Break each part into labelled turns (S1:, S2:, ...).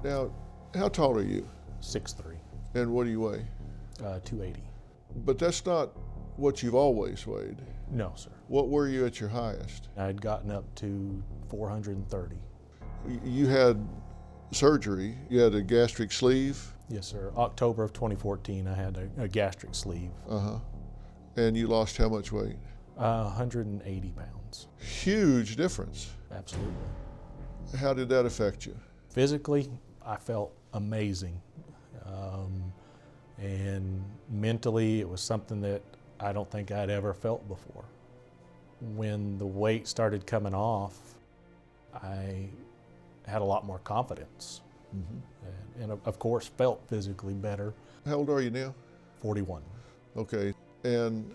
S1: Now, how tall are you?
S2: 6'3",
S1: And what do you weigh?
S2: 280.
S1: But that's not what you've always weighed.
S2: No, sir.
S1: What were you at your highest?
S2: I had gotten up to 430.
S1: You had surgery. You had a gastric sleeve.
S2: Yes, sir. October of 2014, I had a gastric sleeve.
S1: And you lost how much weight?
S2: 180 pounds.
S1: Huge difference.
S2: Absolutely.
S1: How did that affect you?
S2: Physically, I felt amazing. And mentally, it was something that I don't think I'd ever felt before. When the weight started coming off, I had a lot more confidence. And of course, felt physically better.
S1: How old are you now?
S2: 41.
S1: Okay. And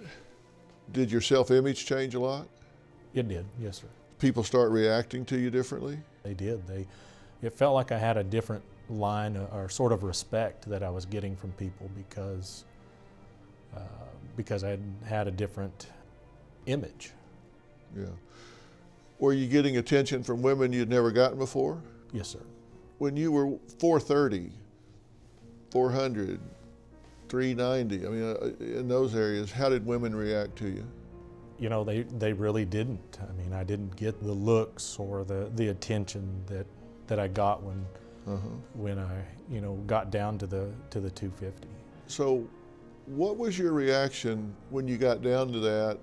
S1: did your self-image change a lot?
S2: It did, yes, sir.
S1: People start reacting to you differently?
S2: They did. It felt like I had a different line or sort of respect that I was getting from people because I had a different image.
S1: Yeah. Were you getting attention from women you'd never gotten before?
S2: Yes, sir.
S1: When you were 430, 400, 390, I mean, in those areas, how did women react to you?
S2: You know, they really didn't. I mean, I didn't get the looks or the attention that I got when I, got down to the 250.
S1: So what was your reaction when you got down to that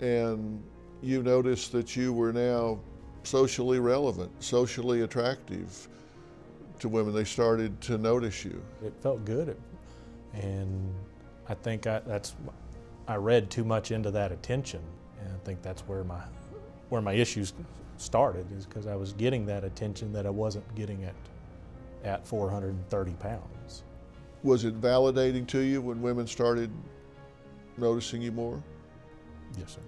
S1: and you noticed that you were now socially relevant, socially attractive to women? They started to notice you.
S2: It felt good, and I think I read too much into that attention, and I think that's where my issues started, is because I was getting that attention that I wasn't getting at 430 pounds.
S1: Was it validating to you when women started noticing you more?
S2: Yes, sir.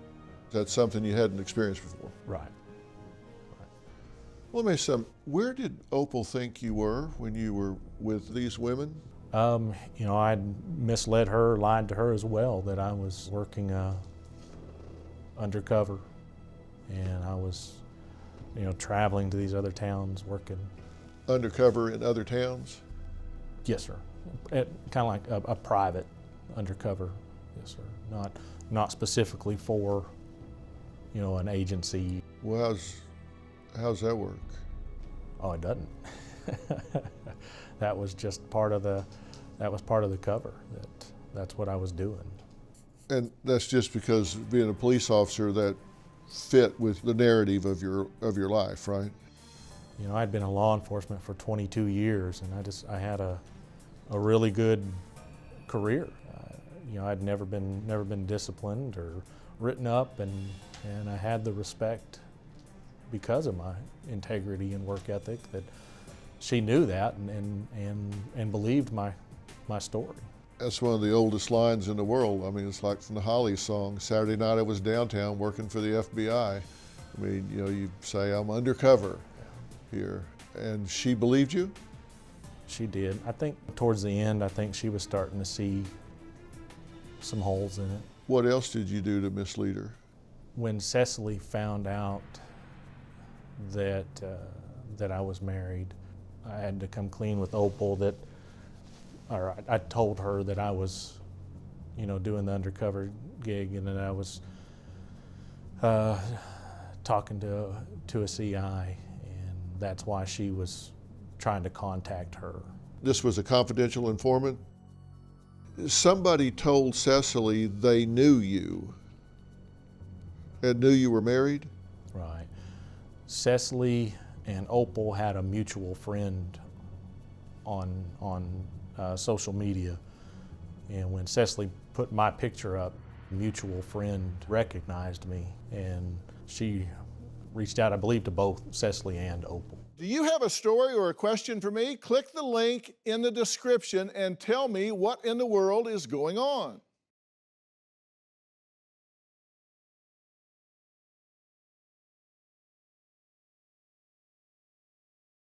S1: That's something you hadn't experienced before.
S2: Right.
S1: Well, let me ask you something. Where did Opal think you were when you were with these women?
S2: I'd misled her, lied to her as well, that I was working undercover, and I was, traveling to these other towns working.
S1: Undercover in other towns?
S2: Yes, sir. Kind of like a private undercover. Yes, sir. Not specifically for, an agency.
S1: Well, how's that work?
S2: Oh, it doesn't. That was just part of the cover. That's what I was doing.
S1: And that's just because being a police officer that fit with the narrative of your life, right?
S2: I'd been in law enforcement for 22 years, and I had a really good career. I'd never been disciplined or written up, and I had the respect because of my integrity and work ethic. That she knew that and believed my story.
S1: That's one of the oldest lines in the world. I mean, it's like from the Hollies song, Saturday night I was downtown working for the FBI. I mean, you say, I'm undercover here. And she believed you?
S2: She did. I think towards the end, I think she was starting to see some holes in it.
S1: What else did you do to mislead her?
S2: When Cecily found out that I was married, I had to come clean with Opal I told her that I was, doing the undercover gig, and that I was talking to a CI, and that's why she was trying to contact her.
S1: This was a confidential informant? Somebody told Cecily they knew you and knew you were married?
S2: Right. Cecily and Opal had a mutual friend on social media, and when Cecily put my picture up, a mutual friend recognized me, and she reached out, I believe, to both Cecily and Opal.
S1: Do you have a story or a question for me? Click the link in the description and tell me what in the world is going on.